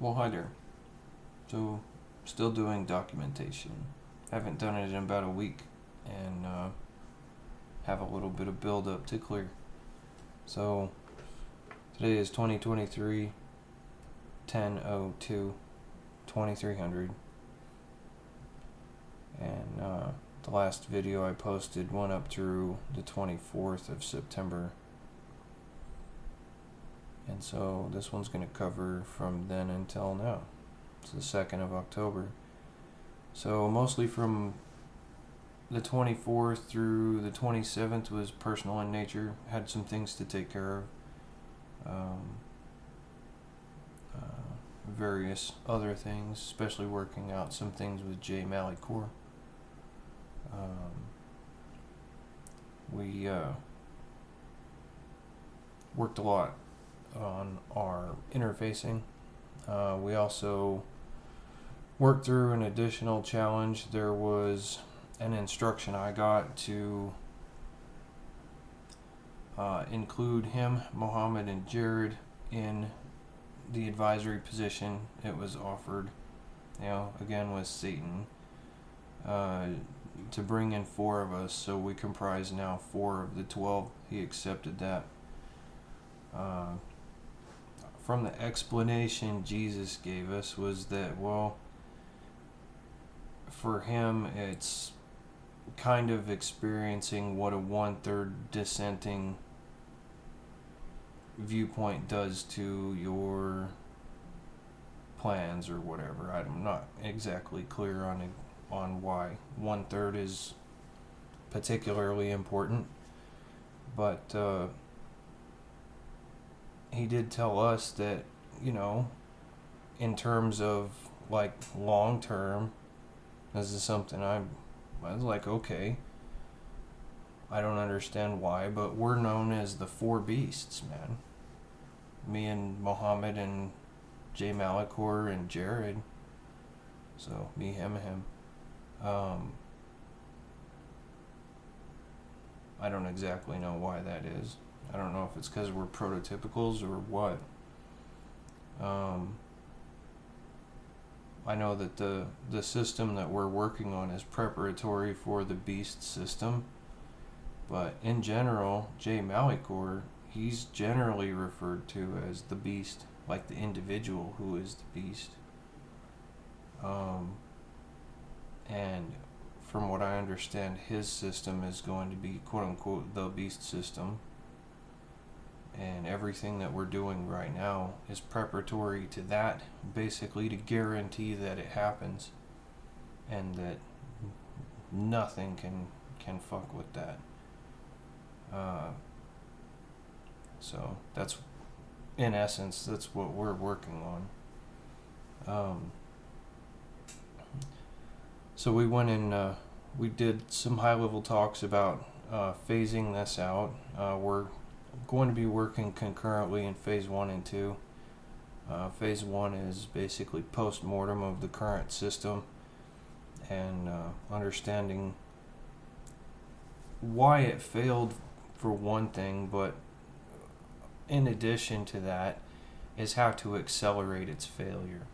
Well, hi there. So, still doing documentation. Haven't done it in about a week and have a little bit of build up to clear. So, today is 2023 10/02 2300. And the last video I posted went up through the 24th of September. And so, this one's going to cover from then until now. It's the 2nd of October. So mostly from the 24th through the 27th was personal in nature. Had some things to take care of. Various other things, especially working out some things with J Malley Core. We worked a lot on our interfacing. We also worked through an additional challenge. There was an instruction I got to include him, Mohammed, and Jared in the advisory position. It was offered, again with Satan, to bring in 4 of us, so we comprise now 4 of the 12. He accepted that. From the explanation Jesus gave us was that, well, for him it's kind of experiencing what a 1/3 dissenting viewpoint does to your plans or whatever. I'm not exactly clear on why 1/3 is particularly important, but he did tell us that, in terms of like long term, this is something I was like, okay, I don't understand why, but we're known as the 4 beasts, man. Me and Mohammed and J Malakor and Jared. So me, him. I don't exactly know why that is. I don't know if it's because we're prototypicals or what. I know that the system that we're working on is preparatory for the beast system, but in general, J Malikor, he's generally referred to as the beast, like the individual who is the beast. And from what I understand, his system is going to be quote unquote the beast system. And everything that we're doing right now is preparatory to that, basically to guarantee that it happens and that nothing can fuck with that. So that's, in essence, that's what we're working on. So we went in, we did some high-level talks about phasing this out. We're going to be working concurrently in phase 1 and 2. Phase 1 is basically post-mortem of the current system and understanding why it failed for one thing, but in addition to that is how to accelerate its failure.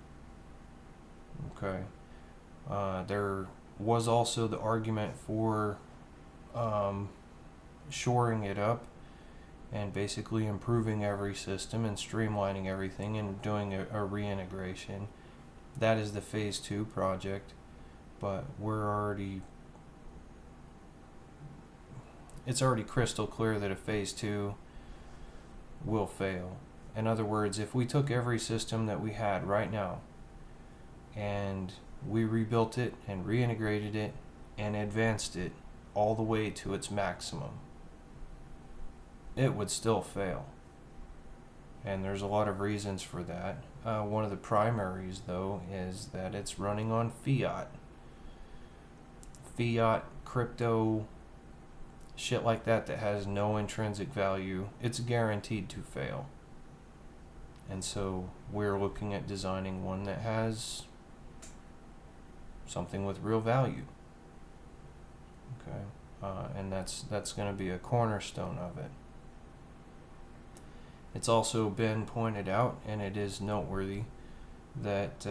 Okay. There was also the argument for shoring it up and basically improving every system and streamlining everything and doing a reintegration. That is the phase 2 project, but it's already crystal clear that a phase 2 will fail. In other words, if we took every system that we had right now and we rebuilt it and reintegrated it and advanced it all the way to its maximum, it would still fail. And there's a lot of reasons for that. One of the primaries, though, is that it's running on fiat. Fiat, crypto, shit like that has no intrinsic value. It's guaranteed to fail. And so we're looking at designing one that has something with real value. Okay, and that's going to be a cornerstone of it. It's also been pointed out, and it is noteworthy, that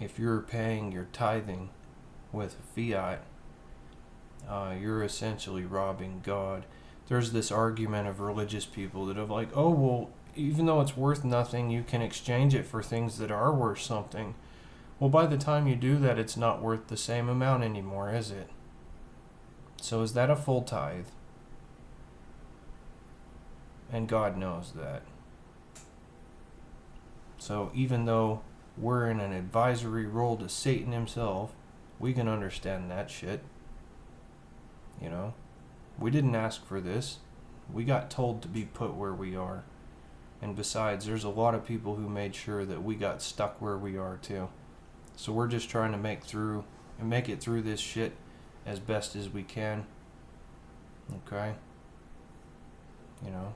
if you're paying your tithing with fiat, you're essentially robbing God. There's this argument of religious people that are like, oh, well, even though it's worth nothing, you can exchange it for things that are worth something. Well, by the time you do that, it's not worth the same amount anymore, is it? So is that a full tithe? And God knows that. So even though we're in an advisory role to Satan himself, we can understand that shit. You know? We didn't ask for this. We got told to be put where we are. And besides, there's a lot of people who made sure that we got stuck where we are too. So we're just trying to make it through this shit as best as we can. Okay? You know,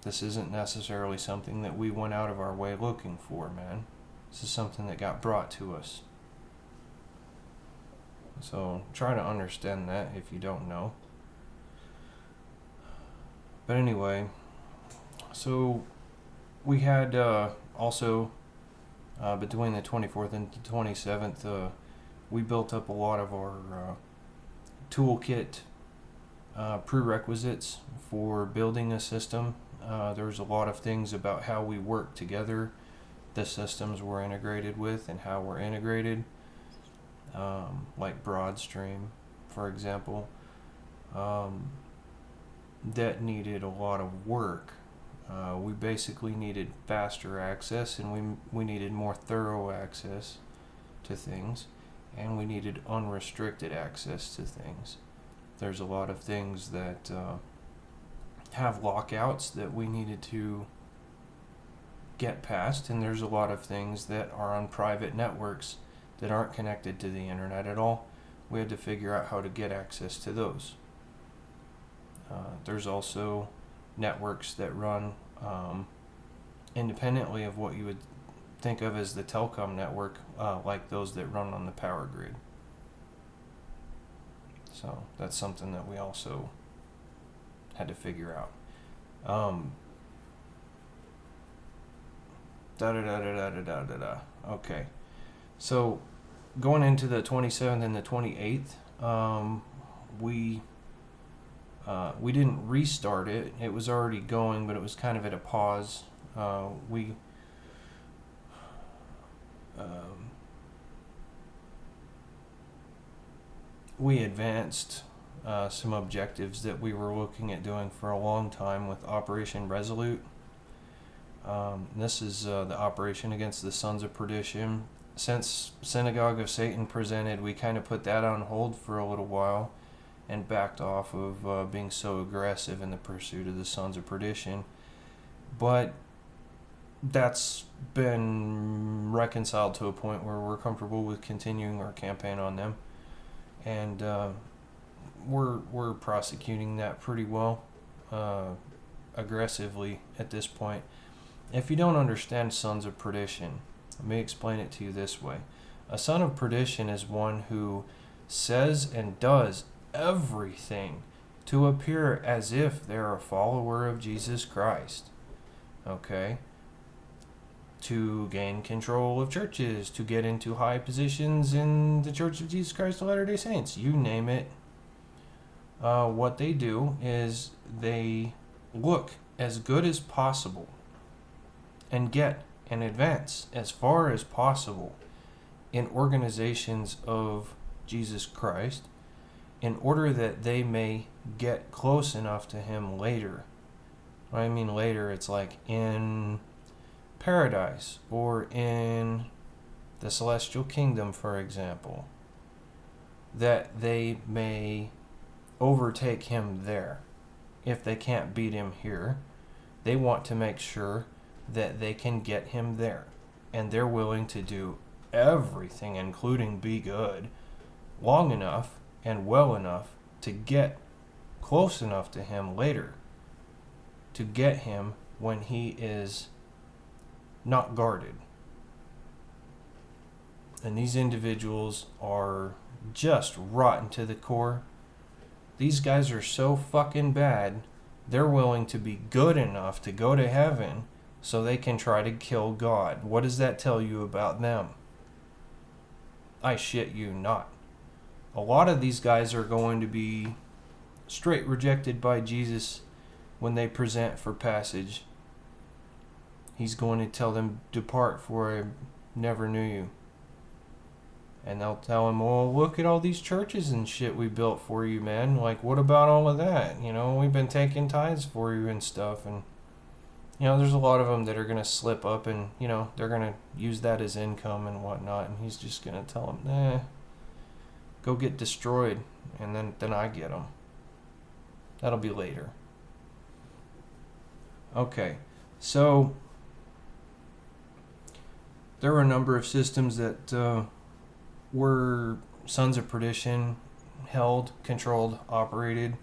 this isn't necessarily something that we went out of our way looking for, man. This is something that got brought to us. So try to understand that if you don't know. But anyway, so we had also between the 24th and the 27th, we built up a lot of our Toolkit prerequisites for building a system. There's a lot of things about how we work together, the systems we're integrated with, and how we're integrated. Like Broadstream, for example, that needed a lot of work. We basically needed faster access, and we needed more thorough access to things, and we needed unrestricted access to things. There's a lot of things that have lockouts that we needed to get past, and there's a lot of things that are on private networks that aren't connected to the internet at all. We had to figure out how to get access to those. There's also networks that run independently of what you would think of as the telecom network, like those that run on the power grid. So that's something that we also had to figure out. Okay. So going into the 27th and the 28th, we didn't restart it. It was already going, but it was kind of at a pause. We advanced some objectives that we were looking at doing for a long time with Operation Resolute. This is the operation against the Sons of Perdition. Since Synagogue of Satan presented, we kind of put that on hold for a little while and backed off of being so aggressive in the pursuit of the Sons of Perdition. But that's been reconciled to a point where we're comfortable with continuing our campaign on them. And we're prosecuting that pretty well, aggressively at this point. If you don't understand Sons of Perdition, let me explain it to you this way. A son of perdition is one who says and does everything to appear as if they're a follower of Jesus Christ. Okay? To gain control of churches, to get into high positions in the Church of Jesus Christ of Latter-day Saints. You name it. What they do is they look as good as possible and get and advance as far as possible in organizations of Jesus Christ in order that they may get close enough to him later. When I mean later, it's like in paradise or in the celestial kingdom, for example, that they may overtake him there. If they can't beat him here, they want to make sure that they can get him there, and they're willing to do everything, including be good, long enough and well enough to get close enough to him later, to get him when he is not guarded. And these individuals are just rotten to the core. These guys are so fucking bad, they're willing to be good enough to go to heaven so they can try to kill God. What does that tell you about them? I shit you not. A lot of these guys are going to be straight rejected by Jesus when they present for passage. He's going to tell them, "Depart, for I never knew you." And they'll tell him, "Well, look at all these churches and shit we built for you, man. Like, what about all of that? You know, we've been taking tithes for you and stuff." And, you know, there's a lot of them that are going to slip up and, you know, they're going to use that as income and whatnot. And he's just going to tell them, go get destroyed. And then I get them. That'll be later. Okay, so there were a number of systems that were sons of perdition, held, controlled, operated,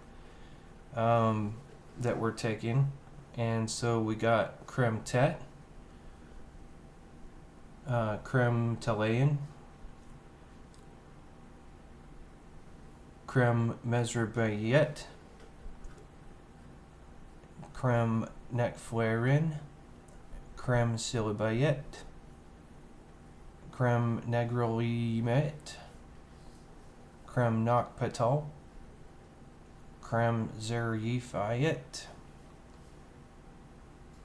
that were taken. And so we got Creme Tet, Creme Talayan, Creme Mesrabayet, Creme Nekflarin, Creme Silibayet, Creme Negrolimet, Creme Nokpatal, Creme Zeryifayet,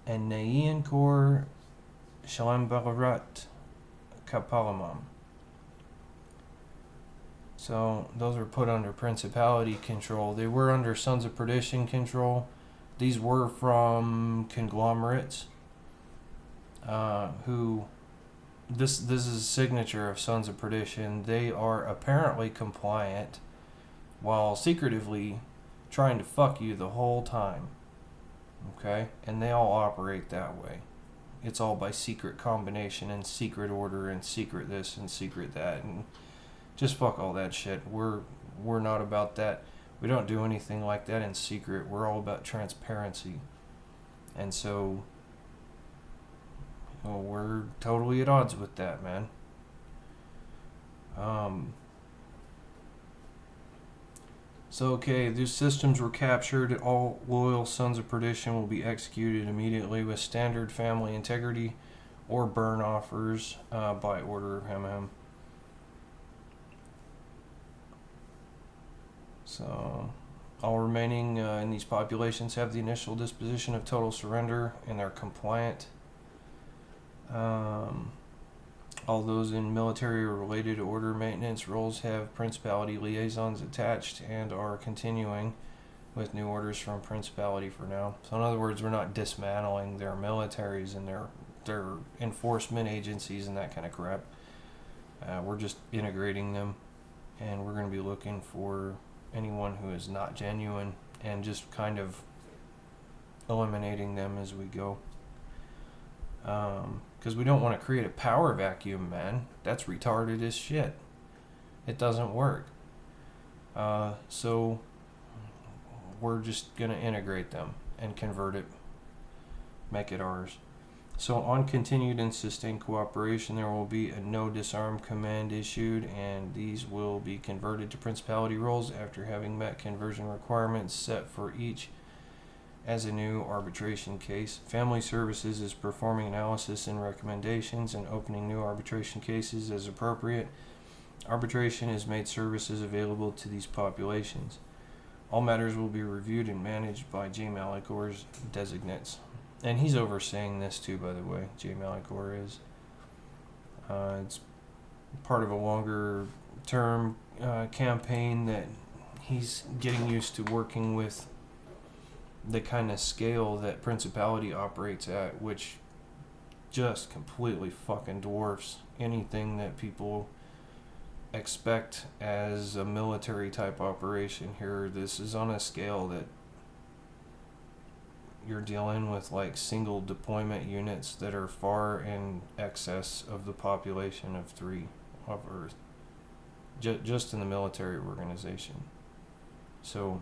and Naian Kor Shalambarat Kapalamam. So those were put under principality control. They were under Sons of Perdition control. These were from conglomerates who, this is a signature of Sons of Perdition. They are apparently compliant while secretively trying to fuck you the whole time. Okay? And they all operate that way. It's all by secret combination and secret order and secret this and secret that, and just fuck all that shit. We're not about that. We don't do anything like that in secret. We're all about transparency. And so, well, we're totally at odds with that, man. So, okay, these systems were captured. All loyal Sons of Perdition will be executed immediately with standard family integrity or burn offers by order of Ham. So, all remaining in these populations have the initial disposition of total surrender, and they're compliant. All those in military or related order maintenance roles have principality liaisons attached and are continuing with new orders from principality for now. So in other words, we're not dismantling their militaries and their enforcement agencies and that kind of crap. We're just integrating them, and we're going to be looking for anyone who is not genuine and just kind of eliminating them as we go. Because we don't want to create a power vacuum, man. That's retarded as shit. It doesn't work. So we're just going to integrate them and convert it, make it ours. So on continued and sustained cooperation, there will be a no disarm command issued, and these will be converted to principality roles after having met conversion requirements set for each as a new arbitration case. Family Services is performing analysis and recommendations and opening new arbitration cases as appropriate. Arbitration has made services available to these populations. All matters will be reviewed and managed by J. Malikor's designates. And he's overseeing this too, by the way. J. Malikor is. It's part of a longer term campaign that he's getting used to working with the kind of scale that Principality operates at, which just completely fucking dwarfs anything that people expect as a military type operation here. This is on a scale that you're dealing with like single deployment units that are far in excess of the population of 3 of Earth, just in the military organization. So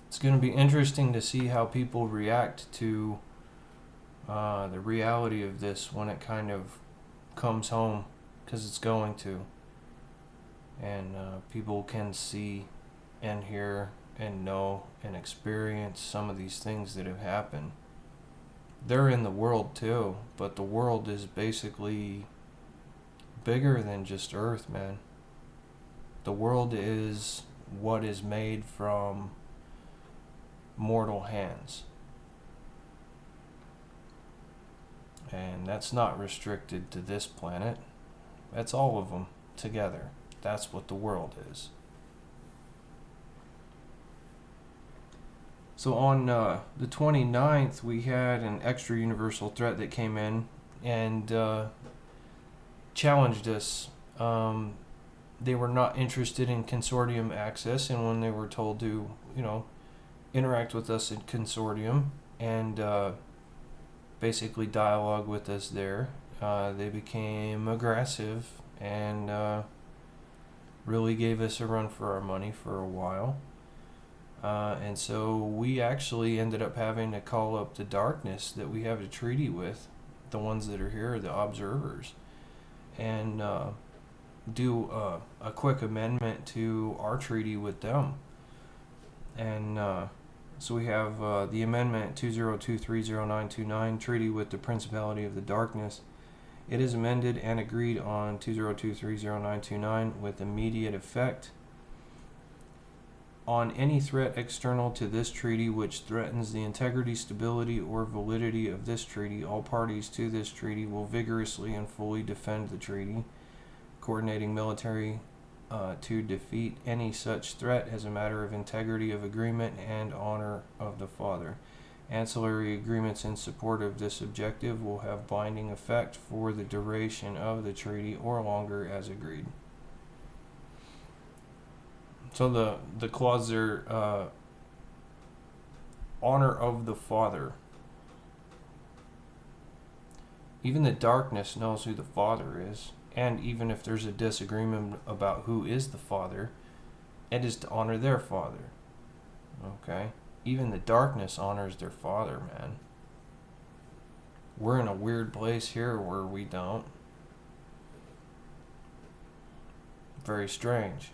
it's going to be interesting to see how people react to the reality of this when it kind of comes home, because it's going to. And people can see and hear and know and experience some of these things that have happened. They're in the world too, but the world is basically bigger than just Earth, man. The world is what is made from mortal hands. And that's not restricted to this planet. That's all of them together. That's what the world is. So on the 29th, we had an extra universal threat that came in and challenged us. They were not interested in consortium access, and when they were told to, interact with us in consortium and basically dialogue with us there, they became aggressive and really gave us a run for our money for a while. And so we actually ended up having to call up the darkness that we have a treaty with, the ones that are here, the observers, and do a quick amendment to our treaty with them. And so we have the amendment 20230929, treaty with the Principality of the Darkness. It is amended and agreed on 20230929 with immediate effect. On any threat external to this treaty which threatens the integrity, stability, or validity of this treaty, all parties to this treaty will vigorously and fully defend the treaty, coordinating military to defeat any such threat as a matter of integrity of agreement and honor of the Father. Ancillary agreements in support of this objective will have binding effect for the duration of the treaty or longer as agreed. So the clause there, honor of the Father. Even the darkness knows who the Father is, and even if there's a disagreement about who is the Father, it is to honor their Father. Okay? Even the darkness honors their Father, man. We're in a weird place here where we don't. Very strange.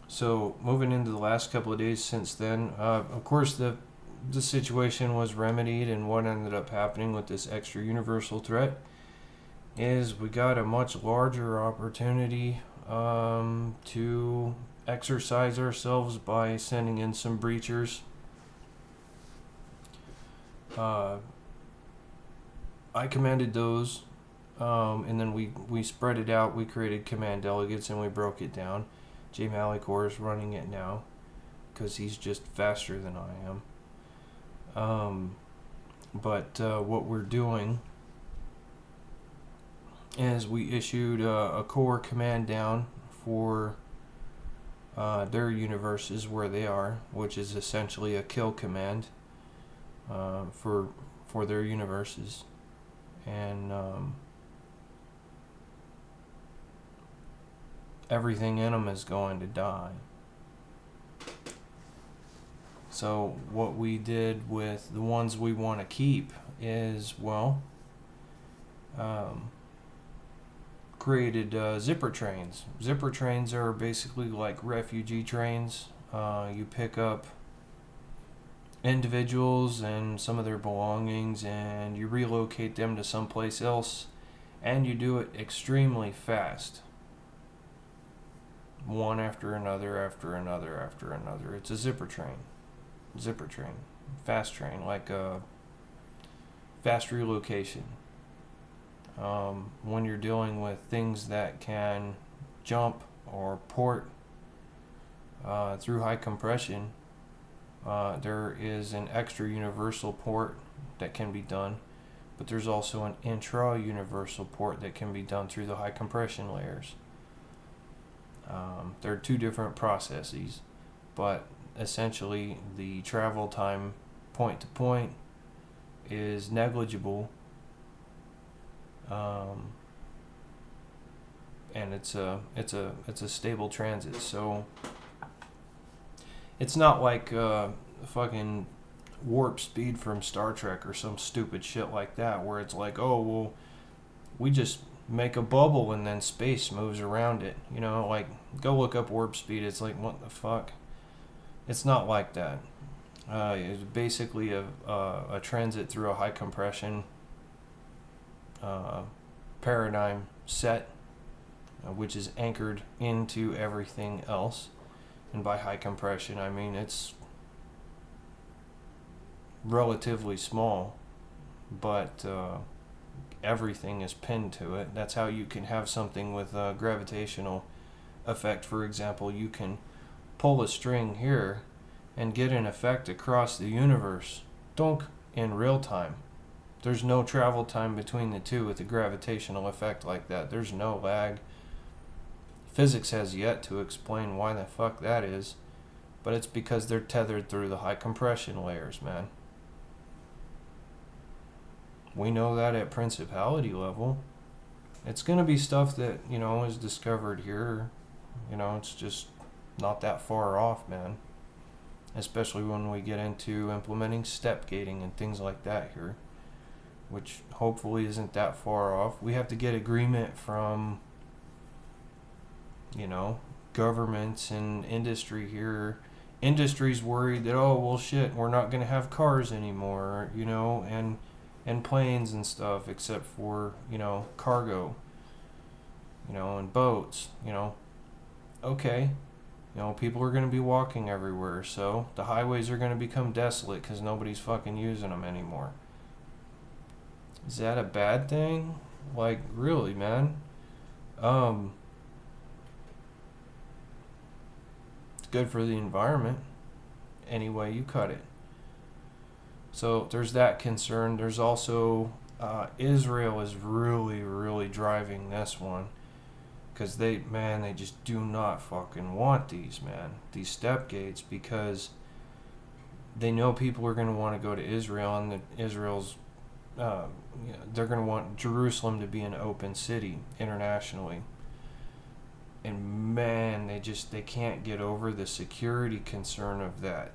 So moving into the last couple of days since then, of course the situation was remedied, and what ended up happening with this extra universal threat is we got a much larger opportunity to exercise ourselves by sending in some breachers. I commanded those, and then we spread it out. We created command delegates and we broke it down. J. Malikor is running it now because he's just faster than I am. But what we're doing is we issued a core command down for their universes where they are, which is essentially a kill command for their universes, and everything in them is going to die. So what we did with the ones we want to keep is, created zipper trains. Zipper trains are basically like refugee trains. You pick up individuals and some of their belongings and you relocate them to someplace else, and you do it extremely fast. One after another, after another, after another. It's a zipper train. Zipper train. Fast train, like a fast relocation. When you're dealing with things that can jump or port through high compression, there is an extra universal port that can be done, but there's also an intra-universal port that can be done through the high compression layers. They're two different processes, but essentially the travel time point to point is negligible, and it's a stable transit. So it's not like fucking warp speed from Star Trek or some stupid shit like that, where it's like, oh well, we just make a bubble and then space moves around it. You know, like, go look up warp speed. It's like, what the fuck? It's not like that. It's basically a transit through a high compression paradigm set, which is anchored into everything else. And by high compression, I mean it's relatively small, but everything is pinned to it. That's how you can have something with a gravitational effect. For example, you can pull a string here and get an effect across the universe, donk, in real time. There's no travel time between the two with a gravitational effect like that. There's no lag. Physics has yet to explain why the fuck that is, but it's because they're tethered through the high compression layers, man. We know that at principality level. It's going to be stuff that, you know, is discovered here. You know, it's just not that far off, man. Especially when we get into implementing step gating and things like that here, which hopefully isn't that far off. We have to get agreement from, you know, governments and industry here. Industry's worried that, oh, well, shit, we're not going to have cars anymore, you know, and planes and stuff, except for, you know, cargo, you know, and boats, you know. Okay, you know, people are going to be walking everywhere, so the highways are going to become desolate because nobody's fucking using them anymore. Is that a bad thing? Like, really, man? It's good for the environment any way you cut it. So there's that concern. There's also Israel is really, really driving this one, because they just do not fucking want these step gates, because they know people are going to want to go to Israel, and Israel's they're going to want Jerusalem to be an open city internationally. And man, they can't get over the security concern of that.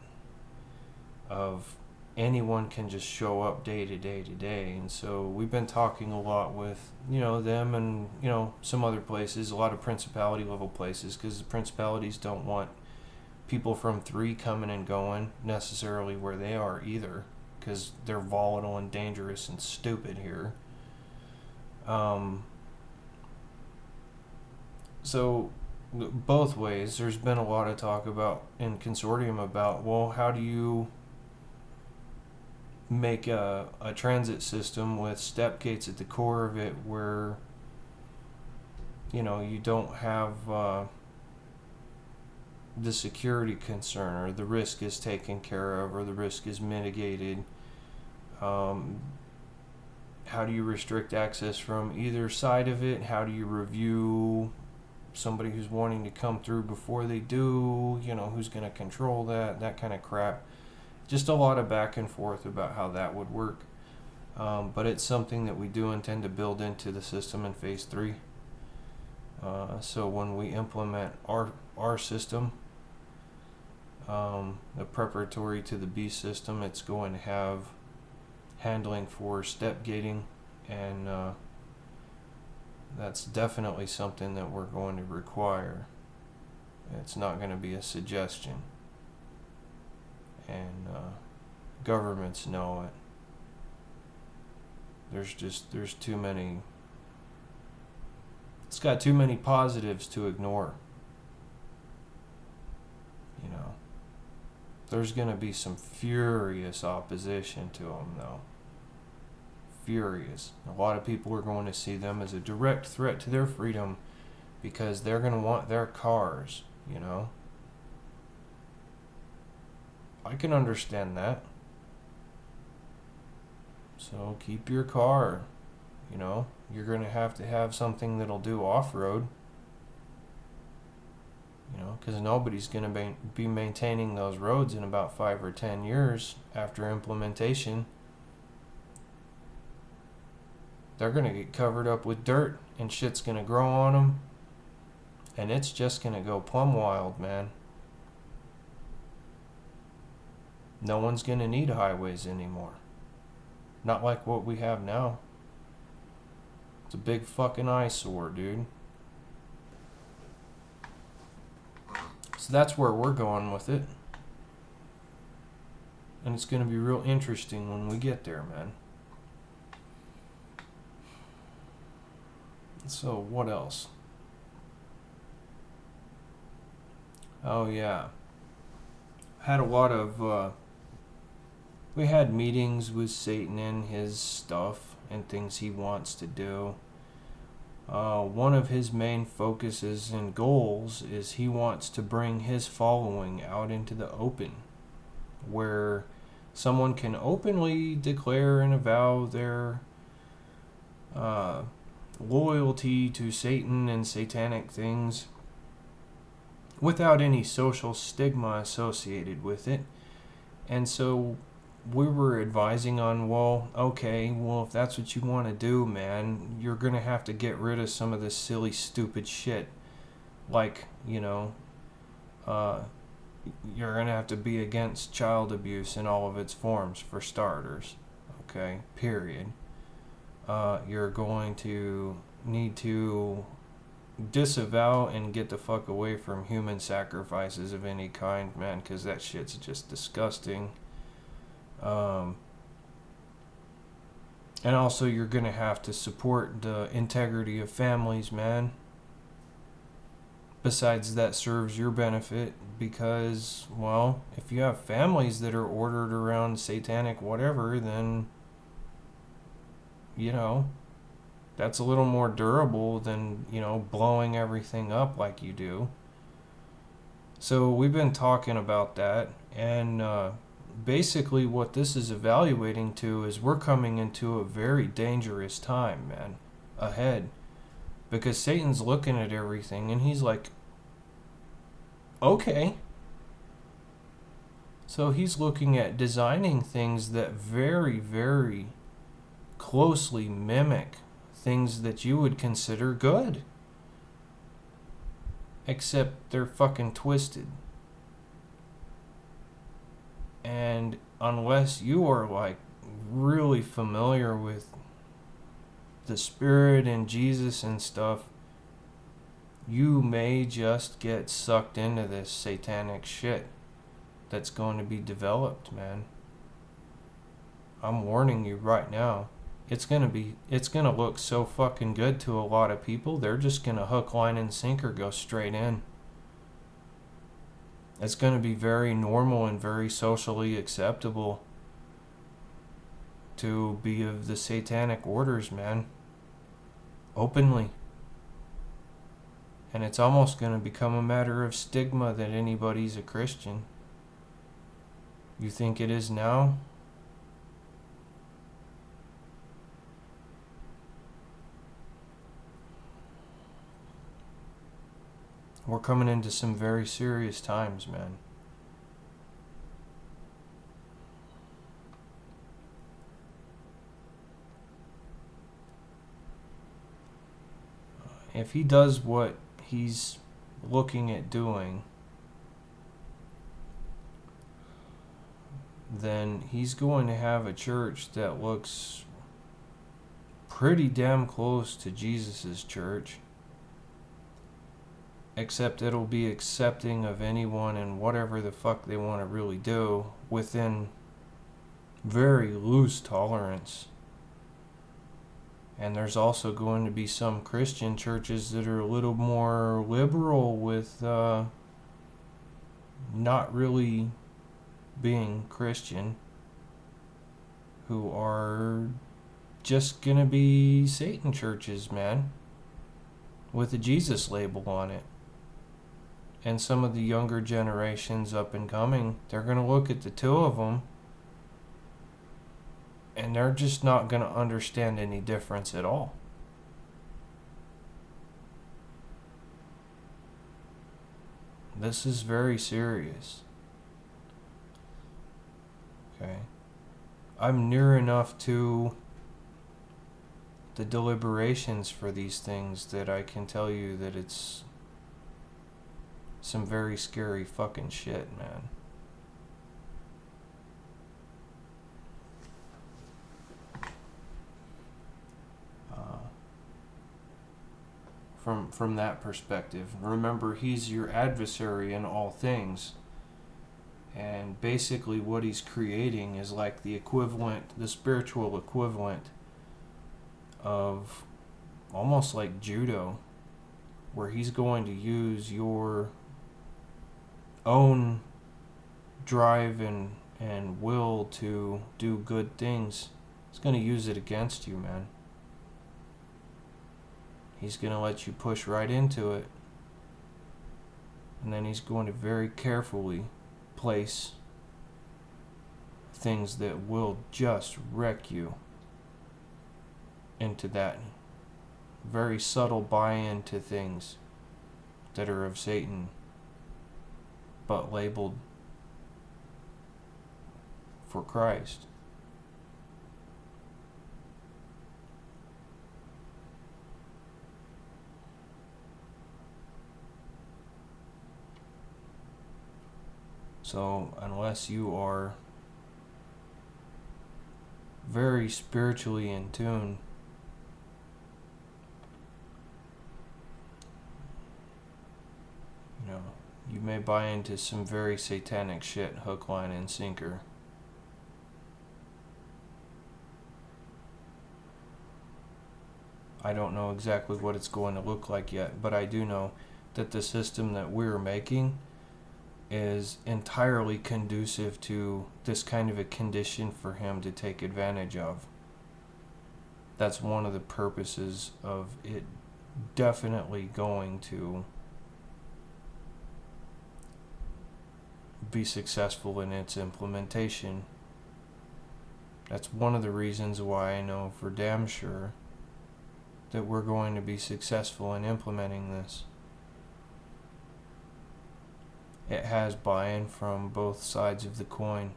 Of anyone can just show up day to day. And so we've been talking a lot with, you know, them and, you know, some other places, a lot of principality level places, because the principalities don't want people from 3 coming and going necessarily where they are either, because they're volatile and dangerous and stupid here. So both ways, there's been a lot of talk about in consortium about, well, how do you make a transit system with step gates at the core of it, where, you know, you don't have the security concern, or the risk is taken care of, or the risk is mitigated. How do you restrict access from either side of it? How do you review somebody who's wanting to come through before they do? You know, who's going to control that kind of crap. Just a lot of back and forth about how that would work. But it's something that we do intend to build into the system in phase 3. So when we implement our system, the preparatory to the B system, it's going to have handling for step gating, and that's definitely something that we're going to require. It's not going to be a suggestion, and governments know it. There's too many. It's got too many positives to ignore. You know, there's going to be some furious opposition to them, though. Furious. A lot of people are going to see them as a direct threat to their freedom, because they're going to want their cars, you know. I can understand that. So keep your car, you know. You're going to have something that'll do off-road, you know, because nobody's going to be maintaining those roads in about 5 or 10 years after implementation. They're going to get covered up with dirt, and shit's going to grow on them, and it's just going to go plumb wild, man. No one's going to need highways anymore. Not like what we have now. It's a big fucking eyesore, dude. So that's where we're going with it. And it's going to be real interesting when we get there, man. So, what else? Oh, yeah. Had a lot of, we had meetings with Satan and his stuff and things he wants to do. One of his main focuses and goals is he wants to bring his following out into the open, where someone can openly declare and avow their loyalty to Satan and satanic things without any social stigma associated with it. And so we were advising on, well, if that's what you want to do, man, you're going to have to get rid of some of this silly, stupid shit. Like, you're going to have to be against child abuse in all of its forms, for starters. Okay, period. You're going to need to disavow and get the fuck away from human sacrifices of any kind, man, because that shit's just disgusting. And also, you're going to have to support the integrity of families, man. Besides, that serves your benefit because, well, if you have families that are ordered around satanic whatever, then, that's a little more durable than, blowing everything up like you do. So we've been talking about that, and basically what this is evaluating to is we're coming into a very dangerous time, man, ahead. Because Satan's looking at everything and he's like, okay. So he's looking at designing things that very, very closely mimic things that you would consider good. Except they're fucking twisted. And unless you are like really familiar with the Spirit and Jesus and stuff, you may just get sucked into this satanic shit that's going to be developed, man. I'm warning you right now. It's gonna look so fucking good to a lot of people, they're just gonna hook, line, and sinker go straight in. It's gonna be very normal and very socially acceptable to be of the satanic orders, man. Openly. And it's almost gonna become a matter of stigma that anybody's a Christian. You think it is now? We're coming into some very serious times, man. If he does what he's looking at doing, then he's going to have a church that looks pretty damn close to Jesus's church. Except it'll be accepting of anyone and whatever the fuck they want to really do within very loose tolerance. And there's also going to be some Christian churches that are a little more liberal with not really being Christian, who are just gonna be Satan churches, man, with a Jesus label on it. And some of the younger generations up and coming, they're going to look at the two of them and they're just not going to understand any difference at all. This is very serious. Okay. I'm near enough to the deliberations for these things that I can tell you that it's some very scary fucking shit, man. from that perspective. Remember, he's your adversary in all things. And basically what he's creating is like the equivalent, the spiritual equivalent of almost like judo, where he's going to use your own drive and will to do good things. He's going to use it against you, man. He's going to let you push right into it. And then he's going to very carefully place things that will just wreck you into that very subtle buy-in to things that are of Satan, but labeled for Christ. So unless you are very spiritually in tune, you know, you may buy into some very satanic shit, hook, line, and sinker. I don't know exactly what it's going to look like yet, but I do know that the system that we're making is entirely conducive to this kind of a condition for him to take advantage of. That's one of the purposes of it definitely going to be successful in its implementation. That's one of the reasons why I know for damn sure that we're going to be successful in implementing this. It has buy-in from both sides of the coin.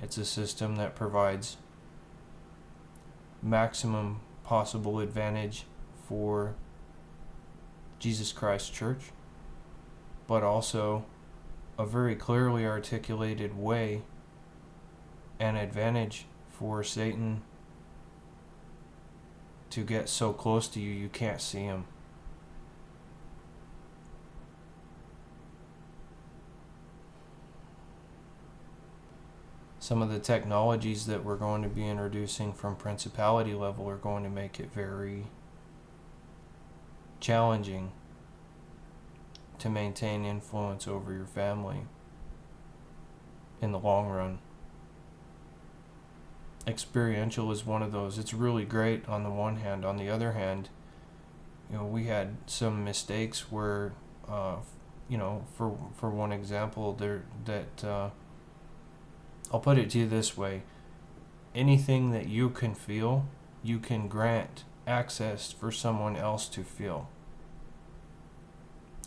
It's a system that provides maximum possible advantage for Jesus Christ Church, but also a very clearly articulated way and advantage for Satan to get so close to you you can't see him. Some of the technologies that we're going to be introducing from principality level are going to make it very challenging to maintain influence over your family in the long run. Experiential is one of those. It's really great on the one hand. On the other hand, we had some mistakes where, for one example, I'll put it to you this way. Anything that you can feel, you can grant access for someone else to feel.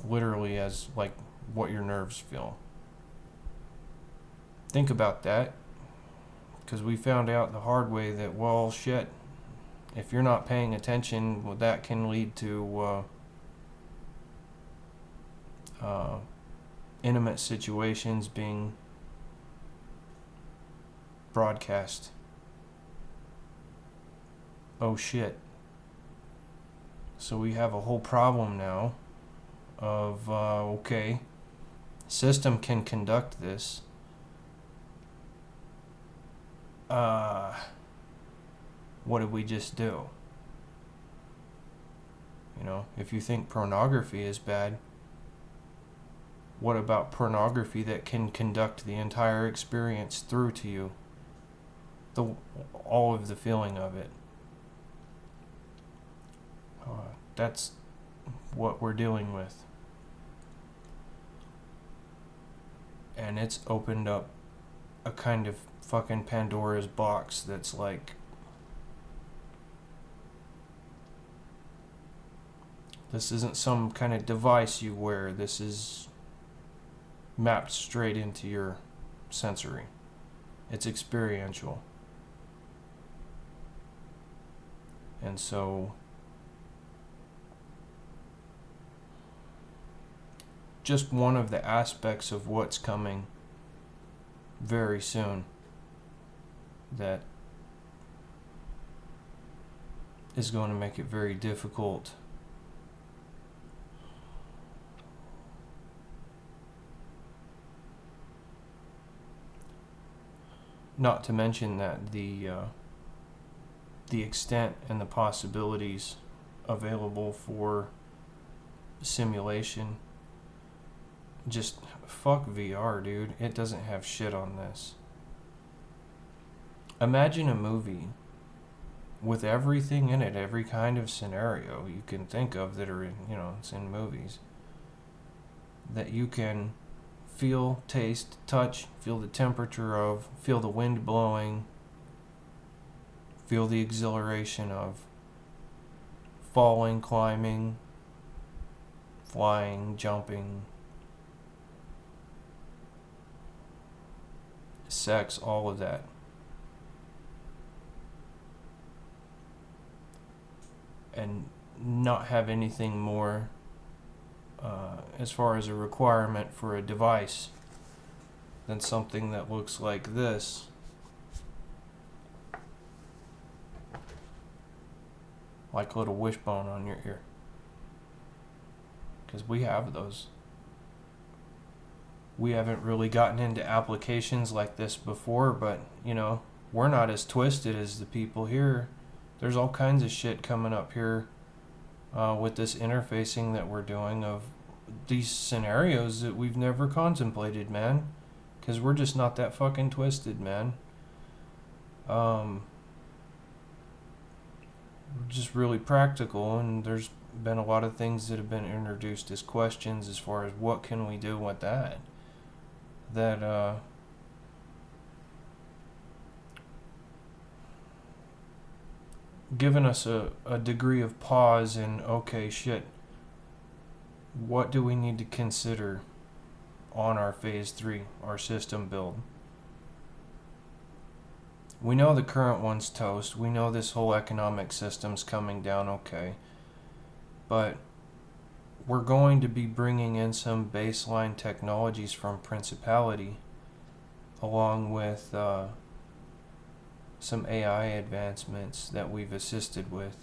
Literally as like what your nerves feel. Think about that. Because we found out the hard way that, well, shit, if you're not paying attention, well, that can lead to intimate situations being broadcast. Oh shit. So we have a whole problem now of, okay, system can conduct this. What did we just do? If you think pornography is bad, what about pornography that can conduct the entire experience through to you? All of the feeling of it. That's what we're dealing with. And it's opened up a kind of fucking Pandora's box that's like, this isn't some kind of device you wear. This is mapped straight into your sensory. It's experiential. And so just one of the aspects of what's coming very soon that is going to make it very difficult not to mention that the extent and the possibilities available for simulation, just fuck VR, dude. It doesn't have shit on this. Imagine a movie with everything in it, every kind of scenario you can think of that are in, it's in movies, that you can feel, taste, touch, feel the temperature of, feel the wind blowing, feel the exhilaration of falling, climbing, flying, jumping, sex, all of that. And not have anything more as far as a requirement for a device than something that looks like this. Like a little wishbone on your ear. Because we have those. We haven't really gotten into applications like this before, but, we're not as twisted as the people here. There's all kinds of shit coming up here with this interfacing that we're doing of these scenarios that we've never contemplated, man. Because we're just not that fucking twisted, man. We're just really practical, and there's been a lot of things that have been introduced as questions as far as what can we do with that. That, given us a degree of pause and, okay, shit, what do we need to consider on our phase 3, our system build? We know the current one's toast. We know this whole economic system's coming down okay. But we're going to be bringing in some baseline technologies from Principality, along with some AI advancements that we've assisted with,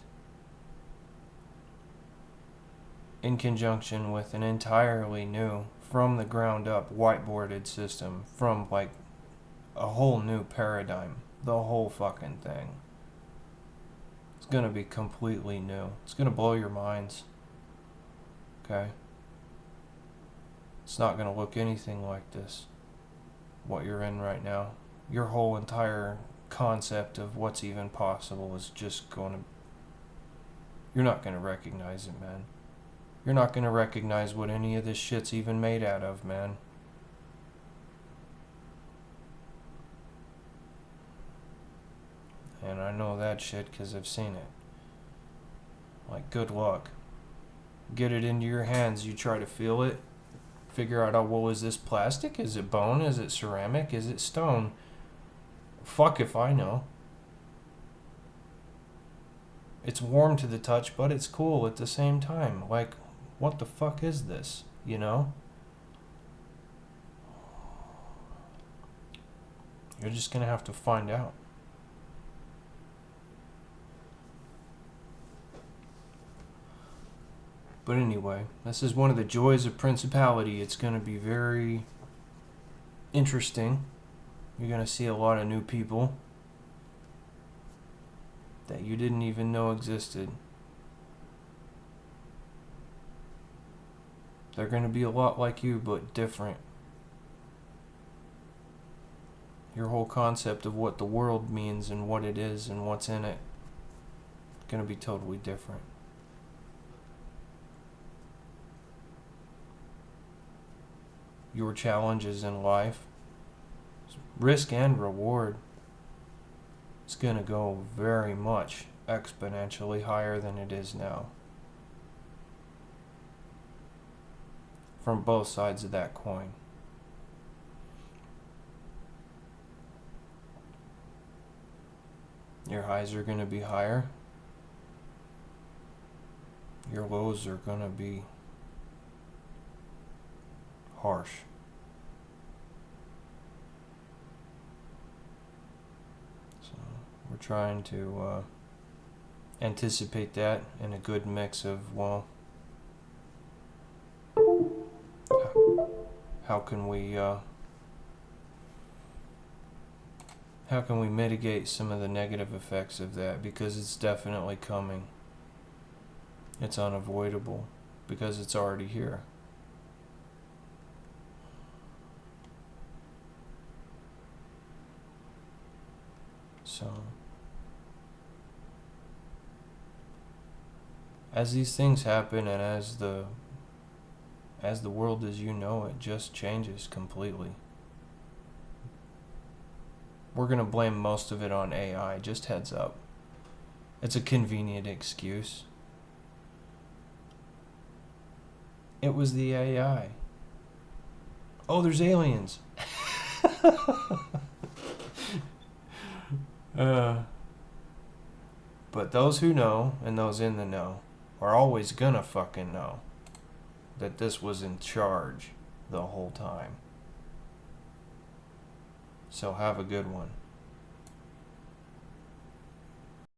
in conjunction with an entirely new, from the ground up, whiteboarded system, from like a whole new paradigm, the whole fucking thing. It's gonna be completely new. It's gonna blow your minds. Okay? It's not gonna look anything like this, what you're in right now. Your whole entire concept of what's even possible is just gonna... You're not gonna recognize it, man. You're not gonna recognize what any of this shit's even made out of, man. And I know that shit because I've seen it. Like, good luck. Get it into your hands, you try to feel it, figure out, oh, well, is this plastic? Is it bone? Is it ceramic? Is it stone? Fuck if I know. It's warm to the touch, but it's cool at the same time. Like, what the fuck is this? You know? You're just gonna have to find out. But anyway, this is one of the joys of Principality. It's gonna be very interesting. You're gonna see a lot of new people that you didn't even know existed. They're gonna be a lot like you, but different. Your whole concept of what the world means and what it is and what's in it is gonna be totally different. Your challenges in life, risk and reward, it's gonna go very much exponentially higher than it is now. From both sides of that coin. Your highs are gonna be higher. Your lows are gonna be harsh. So we're trying to anticipate that in a good mix of, well, how can we mitigate some of the negative effects of that, because it's definitely coming. It's unavoidable because it's already here. So as these things happen, and as the world as you know it just changes completely, we're going to blame most of it on AI, just heads up. It's a convenient excuse. It was the AI. Oh, there's aliens. But those who know, and those in the know, are always gonna fucking know that this was in charge the whole time. So have a good one.